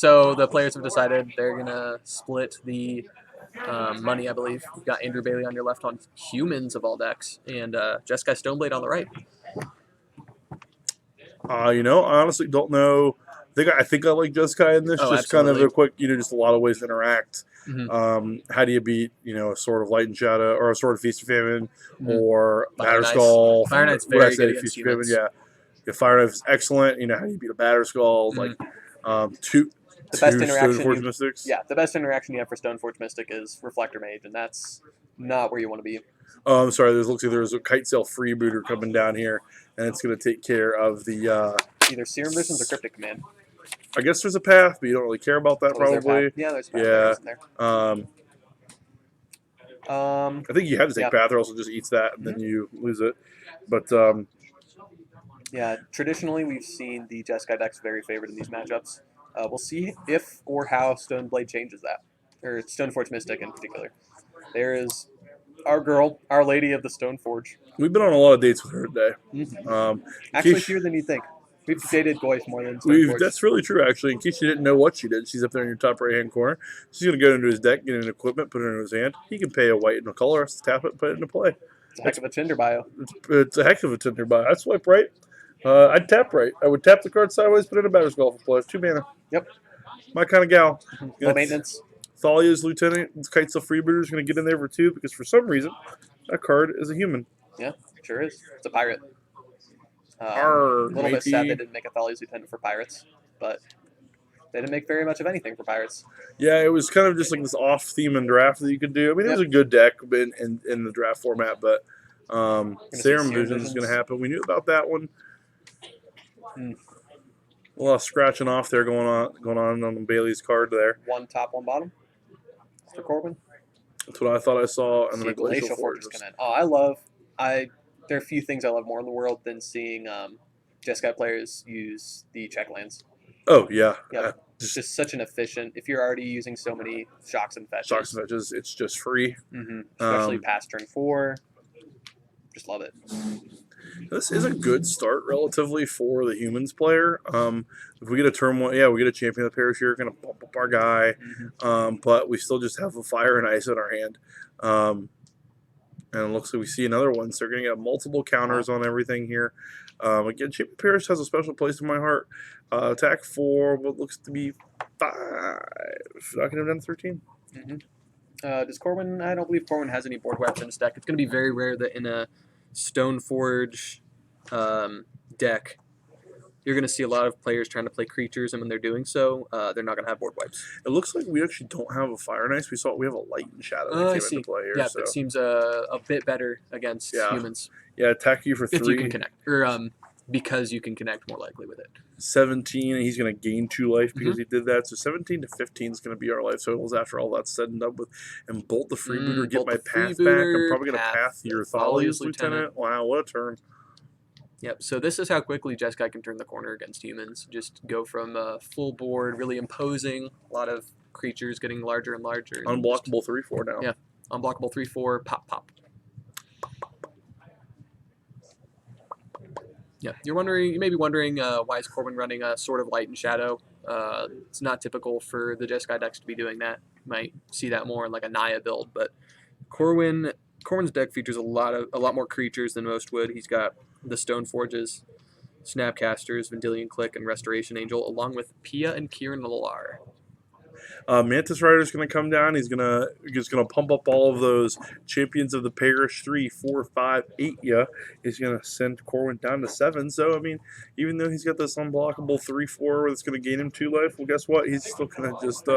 So the players have decided they're going to split the money, I believe. You've got Andrew Bailey on your left on humans of all decks, and Jeskai Stoneblade on the right. I honestly don't know. I think I like Jeskai in this. Oh, just kind of absolutely. a quick, just a lot of ways to interact. Mm-hmm. How do you beat, a Sword of Light and Shadow, or a Sword of Feast or Famine, or Fire Batterskull? Fire Knight's very good against Feast or humans. Famine, yeah. Fire Knife is excellent. How do you beat a Batterskull? Two best interaction Stoneforge Mystics. Yeah, the best interaction you have for Stoneforge Mystic is Reflector Mage, and that's not where you want to be. Oh, I'm sorry. Looks like there's a Kite Sail Freebooter coming down here, and it's going to take care of the either Serum Visions or Cryptic Command. I guess there's a path, but you don't really care about that probably. Yeah, there's a path there. I think you have to take path, or else it just eats that, and then you lose it. But yeah, traditionally we've seen the Jeskai decks very favored in these matchups. We'll see if or how Stoneblade changes that, or Stoneforge Mystic in particular. There is our girl, Our Lady of the Stoneforge. We've been on a lot of dates with her today. Actually, fewer than you think. We've dated Goyf more than Stoneforge. That's really true, actually. In case you didn't know what she did, she's up there in your top right-hand corner. She's going to go into his deck, get an equipment, put it in his hand. He can pay a white and a color, tap it, and put it into play. It's a heck of a Tinder bio. It's a heck of a Tinder bio. I'd swipe right. I'd tap right. I would tap the card sideways, put it in a Batterskull for play. 2 mana. Yep. My kind of gal. Low maintenance. Thalia's Lieutenant, Kite Sail Freebooter is going to get in there for 2 because for some reason that card is a human. Yeah, sure is. It's a pirate. A little bit sad they didn't make a Thalia's Lieutenant for pirates, but they didn't make very much of anything for pirates. Yeah, it was kind of just like this off-theme and draft that you could do. I mean, it was a good deck in the draft format, but Serum Vision is going to happen. We knew about that one. A lot of scratching off there going on Bailey's card there. One top, one bottom for Corwin. That's what I thought I saw. And then a Glacial Fortress come in. There are few things I love more in the world than seeing Jeskai players use the check lands. Oh, yeah. Just such an efficient, if you're already using so many shocks and fetches. It's just free. Especially past turn 4. Just love it. This is a good start relatively for the humans player. If we get a turn 1, we get a Champion of the Parish here, going to bump up our guy. But we still just have a Fire and Ice in our hand. And it looks like we see another one. So they're going to get multiple counters on everything here. Again, Champion of the Parish has a special place in my heart. Attack for what looks to be 5. Knocking him down to 13. Does Corwin? I don't believe Corwin has any board wipes in his deck. It's going to be very rare that in a Stoneforge deck, you're going to see a lot of players trying to play creatures, and when they're doing so, they're not going to have board wipes. It looks like we actually don't have a Fire and Ice. We have a Light and Shadow that came into play here. Yeah, that seems a bit better against humans. Yeah, attack you for 3. If you can connect. Or because you can connect more likely with it. 17, and he's going to gain 2 life because he did that. So 17 to 15 is going to be our life totals after all that's said and done with. And Bolt the Freebooter, get my path back. I'm probably going to path your Thalia's Lieutenant. Wow, what a turn. Yep, so this is how quickly Jeskai can turn the corner against humans. Just go from full board, really imposing, a lot of creatures getting larger and larger. And unblockable 3/4 now. Yeah, unblockable 3/4, pop, pop. Yeah, you may be wondering why is Corwin running a Sword of Light and Shadow. It's not typical for the Jeskai decks to be doing that. You might see that more in like a Naya build, but Corwin's deck features a lot more creatures than most would. He's got the Stoneforges, Snapcasters, Vendilion Click, and Restoration Angel, along with Pia and Kieran Lalar. Mantis Rider is going to come down. He's gonna pump up all of those Champions of the Parish 3, 4, 5, 8. Yeah, he's gonna send Corwin down to 7. So I mean, even though he's got this unblockable 3/4 that's going to gain him 2 life, well, guess what? He's still going to just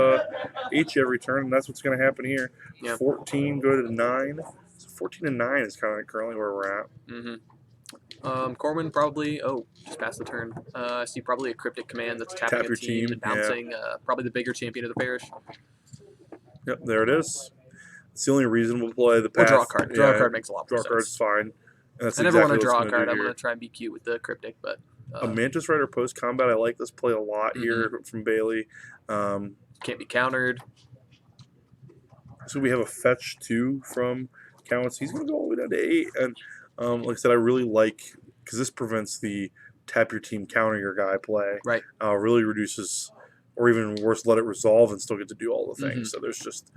H every turn, and that's what's going to happen here. 14 go to 9. So 14 and 9 is kind of currently where we're at. Corwin probably, just passed the turn. I see probably a Cryptic Command that's tapping a team and bouncing. Probably the bigger Champion of the Parish. Yep, there it is. It's the only reason we'll play the path. Or draw a card. Draw a card makes a lot more sense. Draw a card's fine. I never want to draw a card. I'm going to try and be cute with the Cryptic, but... a Mantis Rider post-combat, I like this play a lot here from Bailey. Can't be countered. So we have a fetch 2 from Counts. He's going to go all the way down to 8, and... like I said, I really like, because this prevents the tap your team, counter your guy play. Right. Really reduces or even worse, let it resolve and still get to do all the things. Mhm. So there's just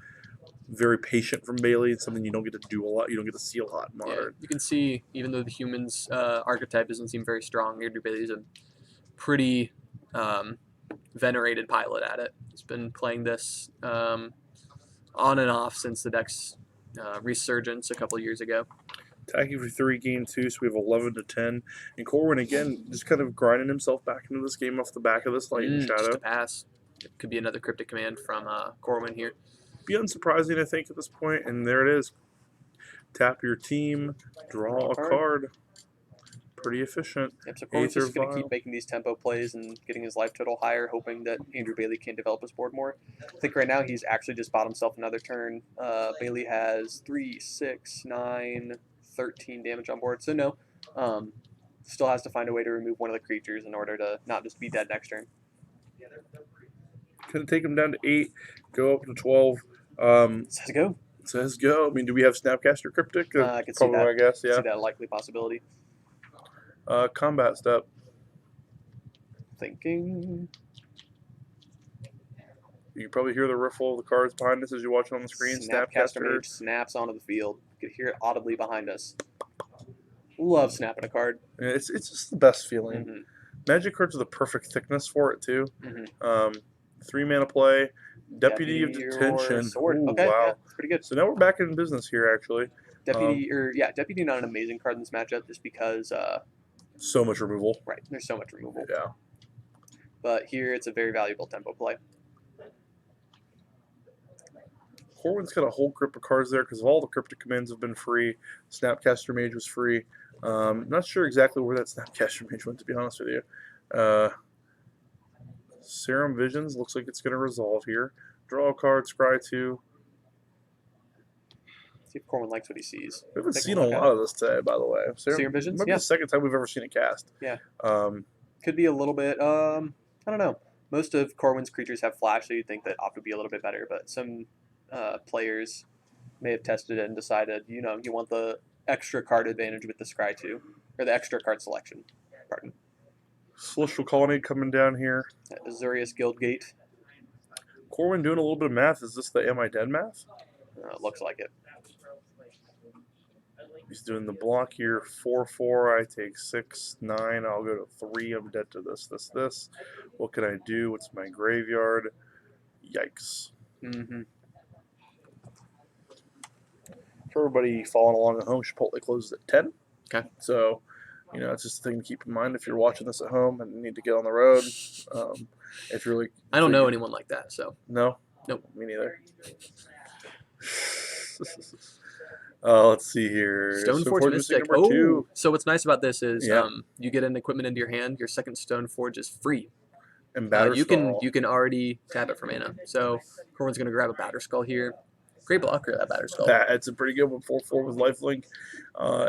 very patient from Bailey. It's something you don't get to do a lot. You don't get to see a lot in Yeah, modern. you can see even though the humans archetype doesn't seem very strong, Andrew Bailey's a pretty um, venerated pilot at it. He's been playing this on and off since the deck's resurgence a couple years ago. Attacking for 3, game 2, so we have 11 to 10. And Corwin, again, just kind of grinding himself back into this game off the back of this Light and Just Shadow. a pass. It could be another cryptic command from Corwin here. Be unsurprising, I think, at this point. And there it is. Tap your team, draw a card. Pretty efficient. Yep, so Corwin's just going to Vial. keep making these tempo plays and getting his life total higher, hoping that Andrew Bailey can develop his board more. I think right now he's actually just bought himself another turn. Bailey has 3, 6, 9, 13 damage on board, so no. Still has to find a way to remove one of the creatures in order to not just be dead next turn. Going to take him down to 8, go up to 12. Says go. Says go. I mean, do we have Snapcaster Cryptic? I could see Probably, that. I guess, yeah. See that likely possibility. Combat step. Thinking. You can probably hear the riffle of the cards behind us as you watch it on the screen. Snapcaster Mage snaps onto the field. You could hear it audibly behind us. Love snapping a card. Yeah, it's just the best feeling. Mm-hmm. Magic cards are the perfect thickness for it, too. Mm-hmm. 3 mana play. Deputy of Detention. Sword. Ooh, Okay, wow. yeah, that's pretty good. So now we're back in business here, actually. Deputy not an amazing card in this matchup just because So much removal. right, there's so much removal. Yeah. But here it's a very valuable tempo play. Corwin's got a whole grip of cards there because all the cryptic commands have been free. Snapcaster Mage was free. Not sure exactly where that Snapcaster Mage went, to be honest with you. Serum Visions looks like it's going to resolve here. Draw a card, scry 2. See if Corwin likes what he sees. We haven't Take a seen a look at lot of this today, by the way. Serum Visions? Might be Yeah. the second time we've ever seen it cast. Yeah. Um, Could be a little bit, I don't know. Most of Corwin's creatures have flash, so you'd think that Opt would be a little bit better, but some players may have tested it and decided, you want the extra card advantage with the Scry 2, or the extra card selection. Pardon. Celestial Colony coming down here. Azurius Guildgate. Corwin doing a little bit of math. Is this the Am I Dead math? Looks like it. He's doing the block here. 4/4. I take 6, 9. I'll go to 3. I'm dead to this. What can I do? What's my graveyard? Yikes. Mm-hmm. For everybody following along at home, Chipotle closes at 10. Okay. So, it's just a thing to keep in mind if you're watching this at home and need to get on the road. If you're like, I don't know anyone like that, so. No? Nope. Me neither. Let's see here. Stoneforge Mystic. number 2. So what's nice about this is Yeah. you get an equipment into your hand. Your second Stoneforge is free. And Batter You Skull. can already tap it for mana. So Corwin's going to grab a Batter Skull here. Great blocker, that Batter Skull. It's a pretty good one. 4/4 with lifelink.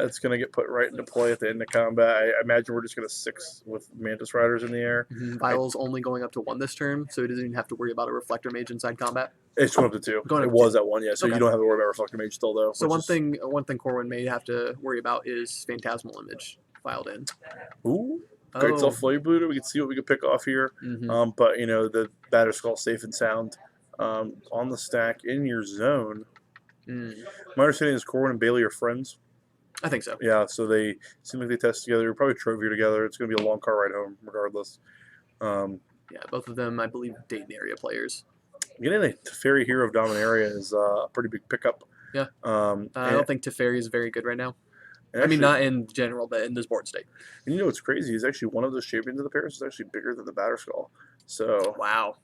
It's going to get put right into play at the end of combat. I imagine we're just going to 6 with Mantis Riders in the air. Vial's only going up to 1 this turn, so he doesn't even have to worry about a Reflector Mage inside combat. It's going up to 2. Going up It to was at 1, yeah. So Okay. you don't have to worry about Reflector Mage still, though. So one thing Corwin may have to worry about is Phantasmal Image filed in. Ooh. Great Self Flame Booter. We can see what we can pick off here. Mhm. But, the Batter Skull safe and sound on the stack in your zone. My understanding is Corwin and Bailey are friends. I think so. Yeah, so they seem like they test together. They're probably trophy together. It's going to be a long car ride home, regardless. Yeah, both of them, I believe, Dayton area players. Getting a Teferi Hero of Dominaria is a pretty big pickup. Yeah. I don't think Teferi is very good right now. Actually, I mean, not in general, but in this board state. And what's crazy is actually one of those champions of the pairs is actually bigger than the Batter Skull. So, Wow.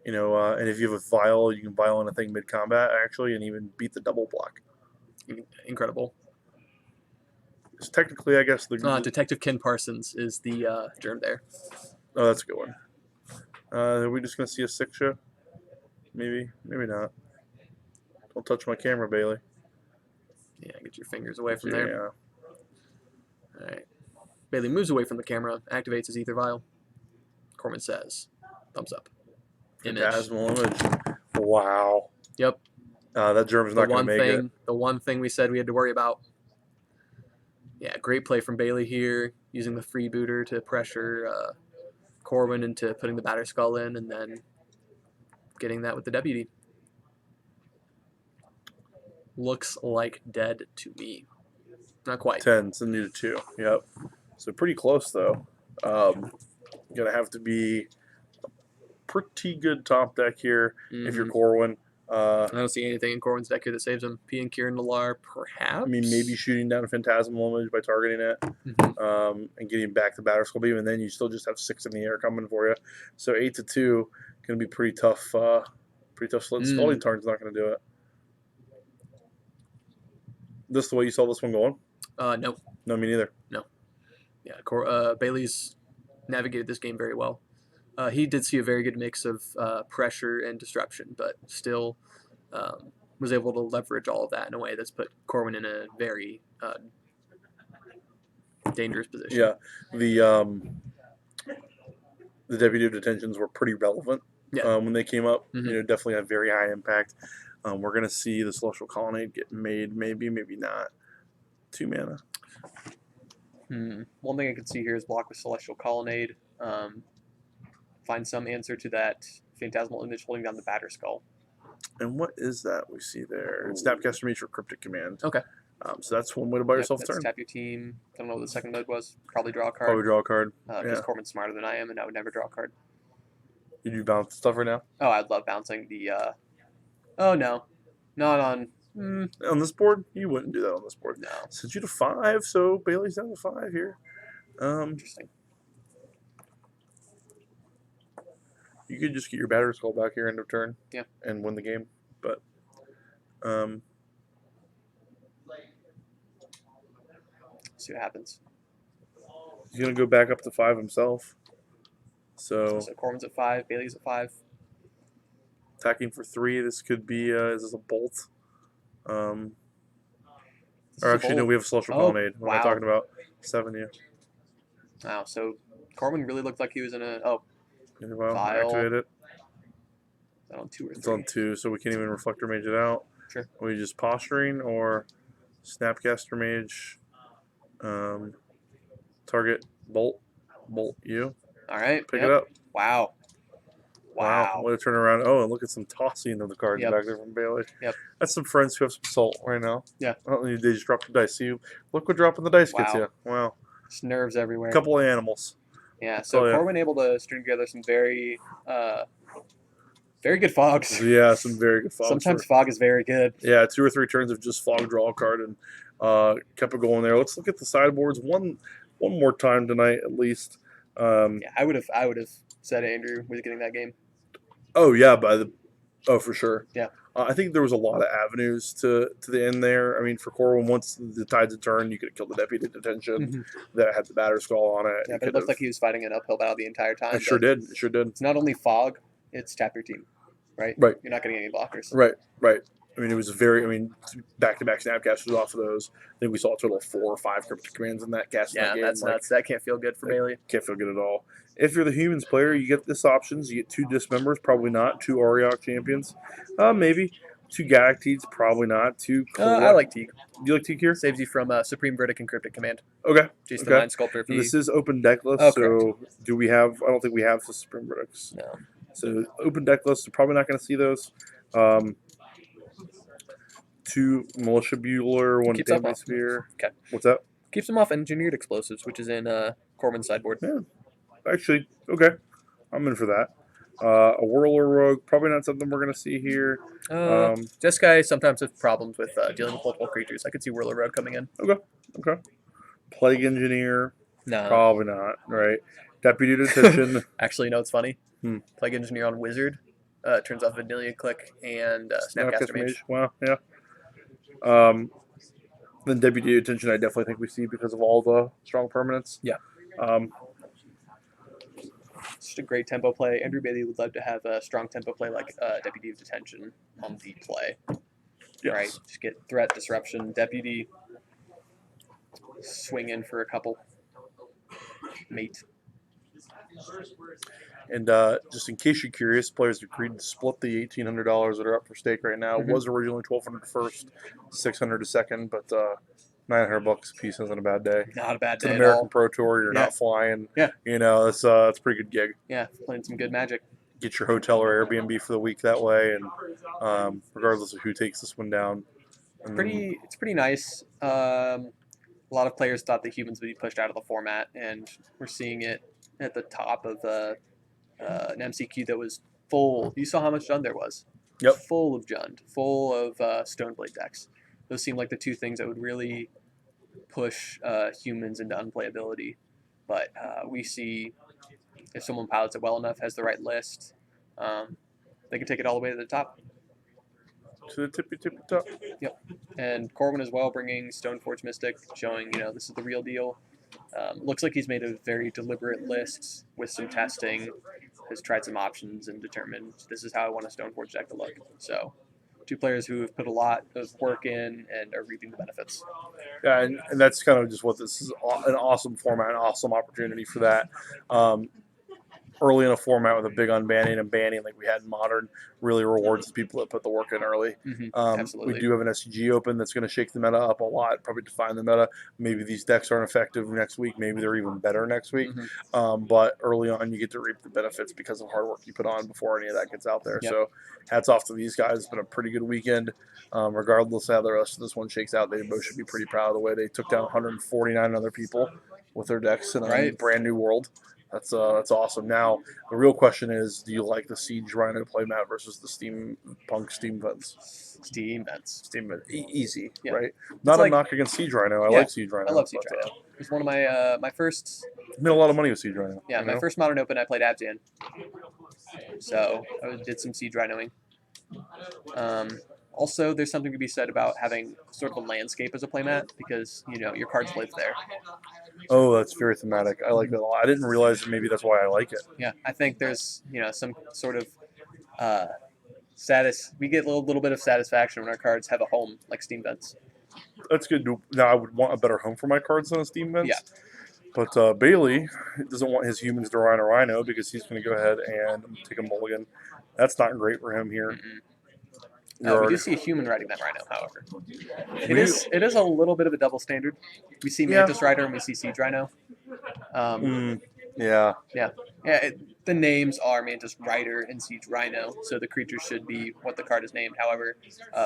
and if you have a Vial, you can Vial in a thing mid-combat, actually, and even beat the double block. Incredible. So technically, I guess the... Detective Ken Parsons is the germ there. Oh, that's a good one. Are we just going to see a 6 show? Maybe. Maybe not. Don't touch my camera, Bailey. Yeah, get your fingers away from there. Yeah. All right. Bailey moves away from the camera, activates his Ether Vial. Corwin says, thumbs up. Phantasmal Image. Wow. Yep. That germ's not going to make it. The one thing we said we had to worry about. Yeah, great play from Bailey here, using the freebooter to pressure Corwin into putting the Batter Skull in, and then getting that with the deputy. Looks like dead to me. Not quite. 10, so needed 2. Yep. So pretty close, though. Going to have to be a pretty good top deck here if you're Corwin. I don't see anything in Corwin's deck here that saves him. P and Kieran Nalar, perhaps? I mean, maybe shooting down a Phantasmal Image by targeting it and getting back the Batter Skull Beam, and then you still just have 6 in the air coming for you. So 8-2 going to be pretty tough. Pretty tough. Scalding Tarn's not going to do it. This the way you saw this one going? No. No, me neither. No. Yeah, Bailey's navigated this game very well. He did see a very good mix of pressure and disruption, but still was able to leverage all of that in a way that's put Corwin in a very dangerous position. Yeah, the deputy detentions were pretty relevant when they came up. You know, definitely had very high impact. We're gonna see the Celestial Colonnade get made, maybe not. 2 mana. One thing I can see here is block with Celestial Colonnade. Find some answer to that Phantasmal Image holding down the Batter Skull. And what is that we see there? It's Snapcaster Mage or Cryptic Command. Okay. So that's one way to buy yourself a turn. Tap your team. Don't know what the second mode was. Probably draw a card. Probably draw a card. Because Corwin's smarter than I am, and I would never draw a card. You do bounce stuff right now? Oh, I'd love bouncing the... Oh, no. Not on... On this board? You wouldn't do that on this board. No. Sent you to 5, so Bailey's down to 5 here. Interesting. You could just get your Batter Skull back here end of turn. Yeah. And win the game. But see what happens. He's gonna go back up to 5 himself. So Corwin's at 5, Bailey's at 5. Attacking for 3. This could be is this a bolt? Or actually, no, we have a Celestial Colonnade. What am I talking about? 7, yeah. Wow, so Corwin really looked like he was in a... Well, File. activate it. Is that on 2 or 3? It's on 2, so we can't even Reflector Mage it out. Sure. Are we just Posturing or Snapcaster Mage? Target Bolt you. All right. Pick it up. Wow. What a turnaround. Oh, and look at some tossing of the cards back there from Bailey. Yep. That's some friends who have some salt right now. Yeah. They just dropped the dice. See, look what dropping the dice gets you. Wow. Just nerves everywhere. A couple of animals. Yeah, so Corwin able to string together some very good fogs. Yeah, some very good fogs. Sometimes fog is very good. Yeah, 2 or 3 turns of just fog, draw a card, and kept it going there. Let's look at the sideboards one more time tonight at least. Yeah, I would have said Andrew was getting that game. Oh yeah, for sure. Yeah. I think there was a lot of avenues to the end there. I mean, for Corwin, once the tides had turned, you could have killed the deputy detention that had the Batter Skull on it. Yeah, but it looked like he was fighting an uphill battle the entire time. It sure did. It's not only fog, it's tap your team, right? Right. You're not getting any blockers. Right. I mean, it was back-to-back Snapcasters off of those. I think we saw a total of 4 or 5 Cryptic Commands in that cast. Yeah, in that game. That's nuts. That can't feel good for Bailey. Can't feel good at all. If you're the Humans player, you get this options. You get 2 Dismembers, probably not. 2 Auriok Champions, maybe. 2 Galactides, probably not. 2. I like Teague. Do you like Teague here? Saves you from Supreme Verdict and Cryptic Command. Okay. Jason the Mind Sculptor. This is open deck list, so do we have? I don't think we have the Supreme Verdicts. No. So open deck list, you're probably not going to see those. 2 Militia Bueller, 1 Damage Sphere. Okay. What's that? Keeps them off Engineered Explosives, which is in Corwin's sideboard. Yeah. Actually, okay. I'm in for that. A Whirler Rogue, probably not something we're going to see here. This guy sometimes has problems with dealing with multiple creatures. I could see Whirler Rogue coming in. Okay. Plague Engineer. No. Probably not, right? Deputy Detention. Actually, you know what's funny? Plague Engineer on Wizard turns off Vanilla Click and Snapcaster Mage. Wow, yeah. Then Deputy Detention I definitely think we see because of all the strong permanents. Yeah. It's just a great tempo play. Andrew Bailey would love to have a strong tempo play like Deputy of Detention on the play. Yes. Right? Just get threat, disruption, Deputy, swing in for a couple. Mate. And just in case you're curious, players agreed to split the $1,800 that are up for stake right now. It was originally $1,200 to first, $600 to second, but $900 a piece isn't a bad day. Not a bad day It's an at American all. Pro Tour. You're not flying. Yeah. You know, it's a pretty good gig. Yeah, playing some good Magic. get your hotel or Airbnb for the week that way, and regardless of who takes this one down. And It's pretty nice. A lot of players thought the humans would be pushed out of the format, and we're seeing it at the top of an MCQ that was full. You saw how much Jund there was. Yep. Full of Jund, full of Stoneblade decks. Those seem like the two things that would really push humans into unplayability. But we see if someone pilots it well enough, has the right list, they can take it all the way to the top. to the tippy top. Yep. And Corwin as well, bringing Stoneforge Mystic, showing this is the real deal. Looks like he's made a very deliberate list with some testing, has tried some options and determined this is how I want a Stoneforge deck to look. So, two players who have put a lot of work in and are reaping the benefits. Yeah, and that's kind of just what this is, an awesome format, an awesome opportunity for that. Early in a format with a big unbanning and banning like we had in Modern really rewards the people that put the work in early. Absolutely. We do have an SCG open that's going to shake the meta up a lot, probably define the meta. Maybe these decks aren't effective next week. Maybe they're even better next week. But early on, you get to reap the benefits because of hard work you put on before any of that gets out there. Yep. So hats off to these guys. It's been a pretty good weekend. Regardless of how the rest of this one shakes out, they both should be pretty proud of the way they took down 149 other people with their decks in a brand new world. That's awesome. Now, the real question is, do you like the Siege Rhino playmat versus the Steampunk Steam Vents? Steam Vents. Easy, Yeah. right? Not like, a knock against Siege Rhino. I like Siege Rhino. I love Siege Rhino. It was one of my my first. Made a lot of money with Siege Rhino. Yeah, my first Modern Open, I played Abzan. So I did some Siege Rhinoing. Also, there's something to be said about having sort of a landscape as a playmat because your cards live there. Oh, that's very thematic. I like that a lot. I didn't realize that maybe that's why I like it. Yeah, I think there's some sort of we get a little bit of satisfaction when our cards have a home like Steam Vents. That's good. Now, I would want a better home for my cards than a Steam Vents. Yeah. But Bailey doesn't want his humans to Rhino because he's going to go ahead and take a mulligan. That's not great for him here. We do see a human riding that Rhino, however. It is a little bit of a double standard. We see Mantis Rider and we see Siege Rhino. Yeah. The names are Mantis Rider and Siege Rhino, so the creatures should be what the card is named. However,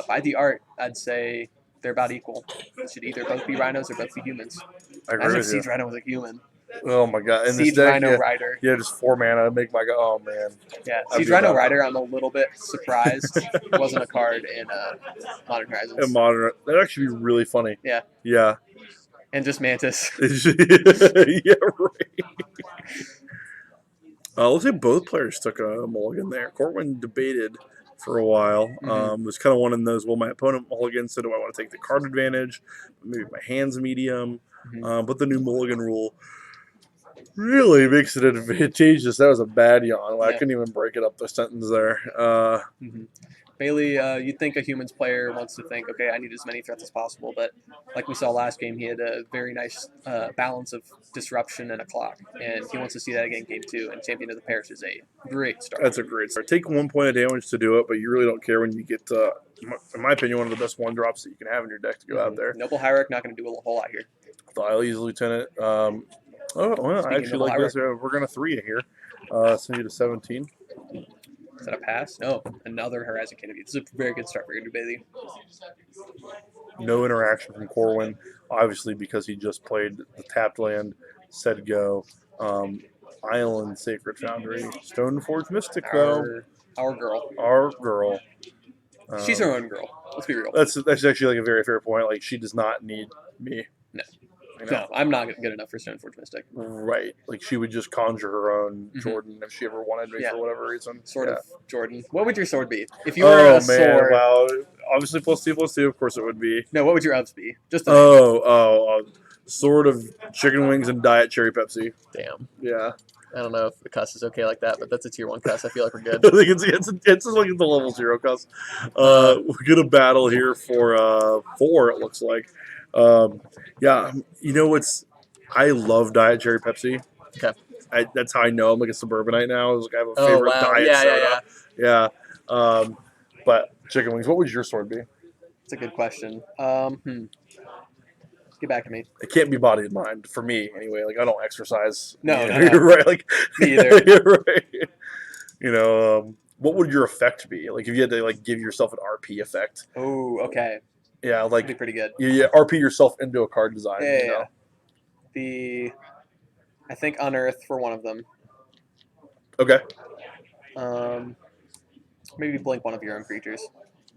by the art, I'd say they're about equal. It should either both be Rhinos or both be humans. I agree with Siege Rhino was a human. Oh my god! In Siege this deck, Rhino Rider. Yeah, just 4 mana to make my go. Oh man. Yeah, Siege Rhino Rider. I'm a little bit surprised it wasn't a card in Modern Horizons. In Modern, that'd actually be really funny. Yeah. Yeah. And just Mantis. Yeah, right. Looks like both players took a mulligan there. Corwin debated for a while. Was kind of one of those, well, my opponent mulligans, so do I want to take the card advantage? Maybe my hand's medium. But the new mulligan rule really makes it advantageous. That was a bad yawn. I couldn't even break it up the sentence there. Bailey, you'd think a humans player wants to think, okay, I need as many threats as possible, but like we saw last game, he had a very nice balance of disruption and a clock, and he wants to see that again game 2, and Champion of the Parish is a great start. That's a great start. Take 1 point of damage to do it, but you really don't care when you get, in my opinion, one of the best 1-drops that you can have in your deck to go out there. Noble Hierarch, not going to do a whole lot here. Thylese Lieutenant. I actually like this. We're going to 3 it here. Send you to 17. Is that a pass? No, another Horizon Canopy. This is a very good start for your Bailey. No interaction from Corwin, obviously because he just played the tapped land, said go. Island Sacred Foundry. Stoneforge Mystic, though. Our girl. Our girl. She's her own girl. Let's be real. That's actually like a very fair point. Like, she does not need me. No. No, I'm not good enough for Stoneforge Mystic. Right. Like, she would just conjure her own Jordan if she ever wanted me for whatever reason. Sort of Jordan. What would your sword be? If you were a sword... Wow. Obviously +2/+2, of course it would be. No, what would your ups be? Just Sword of chicken wings and Diet Cherry Pepsi. Damn. Yeah. I don't know if the cuss is okay like that, but that's a tier 1 cuss. I feel like we're good. I think it's like the level 0 cuss. We're gonna battle here for 4. It looks like. Yeah, you know what's? I love Diet Cherry Pepsi. Okay. That's how I know I'm like a suburbanite now. It's like I have a favorite diet soda. Yeah. But chicken wings. What would your sword be? That's a good question. Get back to me. It can't be body and mind for me anyway. Like, I don't exercise. No, you're right. Like me either. You're right. What would your effect be? Like if you had to like give yourself an RP effect. Oh, okay. Yeah, That'd be like pretty good. you RP yourself into a card design. Yeah. I think Unearth for one of them. Okay. Um, maybe blink one of your own creatures.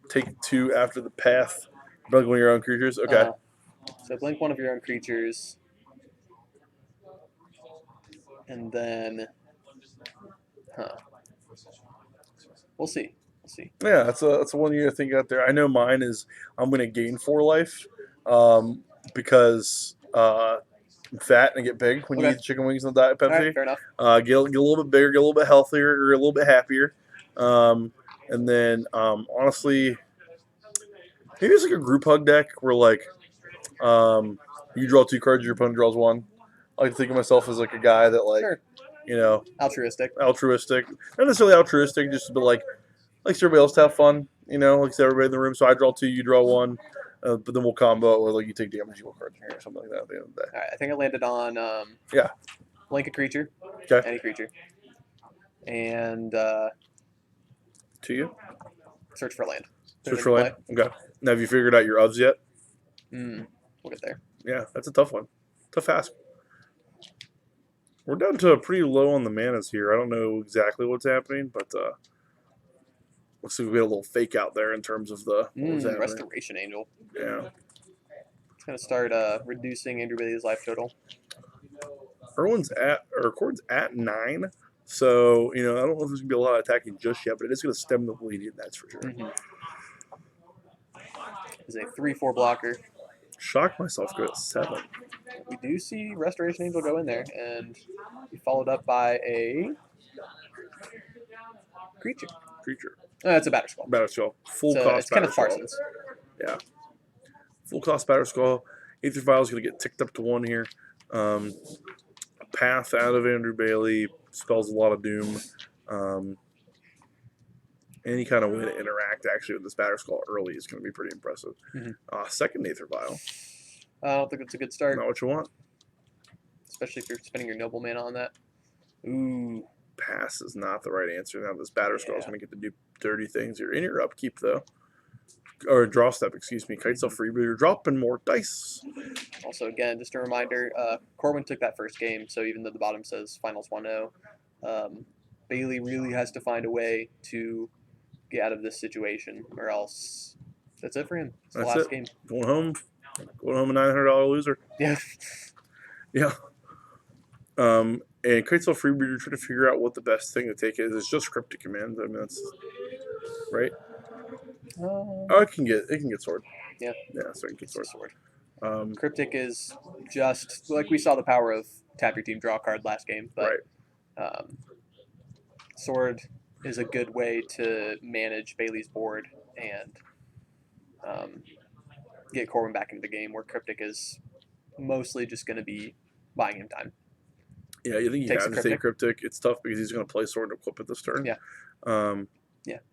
Take 2 after the path. Bug one of your own creatures. Okay. So blink one of your own creatures, and then, we'll see. We'll see. Yeah, that's a one you think out there. I know mine is I'm gonna gain 4 life, because I'm fat and I get big when you Okay. eat chicken wings and the Diet All right, Pepsi. fair enough. Get a little bit bigger, get a little bit healthier, or a little bit happier. And then honestly, maybe it's like a group hug deck where like you draw 2 cards, your opponent draws 1. I like to think of myself as like a guy that like Sure. Altruistic. altruistic, not necessarily altruistic, just but like likes everybody else to have fun. Likes everybody in the room. So I draw 2, you draw 1, but then we'll combo it with like you take damage, you will cards in here or something like that at the end of the day. All right, I think I landed on Yeah. blink a creature, Okay. any creature, and To you. search for land. Switch for land. Okay. Now, have you figured out your ofs yet? We'll get there. Yeah, that's a tough one. Tough ask. We're down to pretty low on the manas here. I don't know exactly what's happening, but looks like we had a little fake out there in terms of the Restoration Angel. Yeah. It's gonna start reducing Andrew Bailey's life total. Corwin's at 9, so I don't know if there's gonna be a lot of attacking just yet, but it is gonna stem the bleeding. That's for sure. Is a 3/4 blocker. Shocked myself good at 7. We do see Restoration Angel go in there, and be followed up by a creature. It's a Batterskull. Batterskull. Full So cost it's kind of Batterskull. Parsons. Yeah. Full cost Batterskull. Aether Vial is going to get ticked up to 1 here. A path out of Andrew Bailey spells a lot of doom. Any kind of way to interact actually with this Batterskull early is going to be pretty impressive. Second Aether Vial. I don't think it's a good start. Not what you want. Especially if you're spending your noble mana on that. Ooh. Pass is not the right answer. Now this Batterskull is going to get to do dirty things here. In your upkeep, though. Or draw step, excuse me. Kitesail Freebooter. Dropping more dice. Also, again, just a reminder, Corwin took that first game, so even though the bottom says Finals 1-0, Bailey really has to find a way to get out of this situation, or else that's it for him. It's the last game. Going home a $900 loser. Yeah. Yeah. And Kitesail Freebooter trying to figure out what the best thing to take is. It's just Cryptic Command. I mean, that's right. It can get sword. Yeah. Yeah, so it can get sword. Cryptic is just like we saw the power of tap your team, draw a card last game, but sword is a good way to manage Bailey's board and get Corwin back into the game, where Cryptic is mostly just going to be buying him time. Yeah, you think you have to take Cryptic. It's tough because he's going to play Sword and equip it this turn. Yeah. And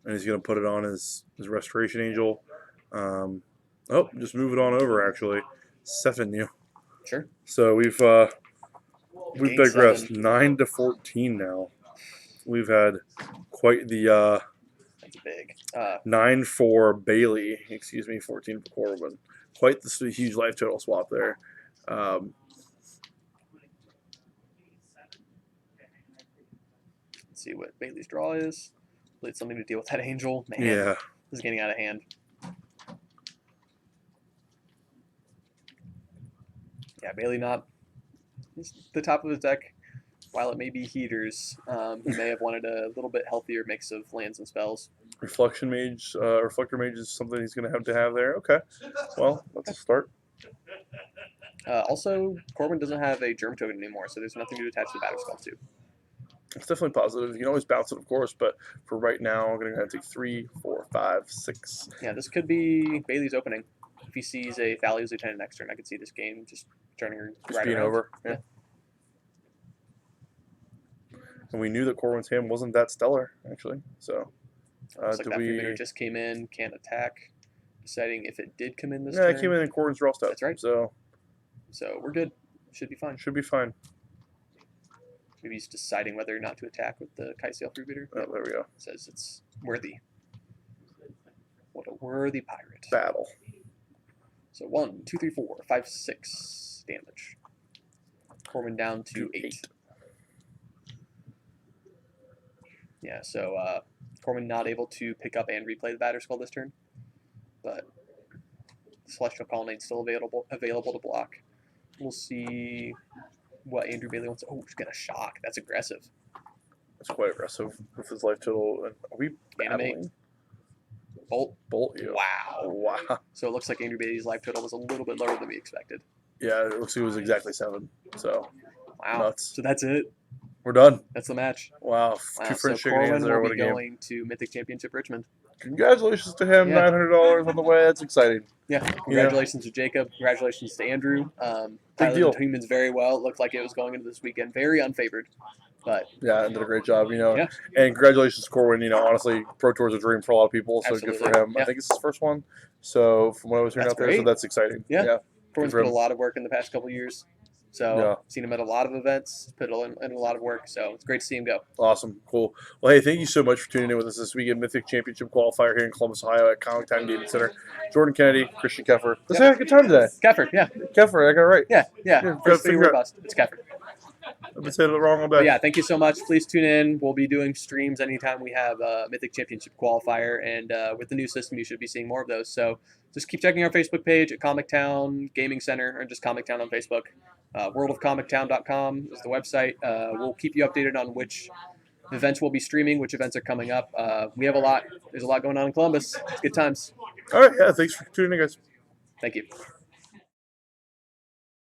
he's going to put it on his Restoration Angel. Just move it on over, actually. 7 new. Sure. So we've digressed. 9 to 14 now. We've had quite the that's big. 9 for Bailey, 14 for Corwin. Quite the huge life total swap there. Let's see what Bailey's draw is. Hopefully it's something to deal with that angel. Man, yeah. This is getting out of hand. Yeah, Bailey not the top of his deck. While it may be heaters, he may have wanted a little bit healthier mix of lands and spells. Reflector Mage is something he's going to have there. Okay. Well, let's start. Also, Corwin doesn't have a Germ Token anymore, so there's nothing to attach the Batterskull to. It's definitely positive. You can always bounce it, of course, but for right now, I'm going to take 3, 4, 5, 6. Yeah, this could be Bailey's opening. If he sees a Thalia's Lieutenant next turn, I could see this game just turning right being around. Over. Yeah. And we knew that Corwin's hand wasn't that stellar, actually. So, looks like that Freebooter just came in, can't attack. Deciding if it did come in this turn. Yeah, it came in Corwin's draw step. That's right. So we're good. Should be fine. Should be fine. Maybe he's deciding whether or not to attack with the kite sail fruit beater. Oh, there we go. Says it's worthy. What a worthy pirate. Battle. So 1, 2, 3, 4, 5, 6 damage. Corwin down to 8. Yeah, so Corwin not able to pick up and replay the Batter Skull this turn, but Celestial Colonnade still available to block. We'll see what Andrew Bailey wants. Oh, he's gonna shock. That's aggressive. That's quite aggressive with his life total. Are we battling? Animate. Bolt. Bolt you. Wow. Wow. So it looks like Andrew Bailey's life total was a little bit lower than we expected. Yeah, it looks like it was exactly 7. So Wow. nuts. So that's it. We're done. That's the match. Wow. Wow. Two So French chicken hands Corwin there. will What a be game. going to Mythic Championship Richmond. Congratulations to him. Yeah. $900 on the way. That's exciting. Yeah. Congratulations to Jacob. Congratulations to Andrew. Big deal. The humans very well. It looked like it was going into this weekend very unfavored. But Yeah, and did a great job, Yeah. And congratulations to Corwin. Honestly, Pro Tour is a dream for a lot of people, so Absolutely. good for him. Yeah. I think it's his first one. So from what I was hearing That's out there, so great. that's exciting. Yeah. Corwin's for put a him. lot of work in the past couple of years. So Yeah. seen him at a lot of events, put in a lot of work. So it's great to see him go. Awesome. Cool. Well, hey, thank you so much for tuning in with us this week at Mythic Championship Qualifier here in Columbus, Ohio at Comic Town Gaming Center. Jordan Kennedy, Christian Keffer. Let's have a good time today. Keffer, yeah. Keffer, I got it right. Yeah. Yeah, First figure video out- bust. It's Keffer. I've been saying it wrong all day. But yeah, thank you so much. Please tune in. We'll be doing streams anytime we have a Mythic Championship Qualifier, and with the new system, you should be seeing more of those. So just keep checking our Facebook page at Comic Town Gaming Center, or just Comic Town on Facebook. Worldofcomictown.com is the website. We'll keep you updated on which events we'll be streaming, which events are coming up. We have a lot. There's a lot going on in Columbus. It's good times. All right. Yeah. Thanks for tuning in, guys. Thank you.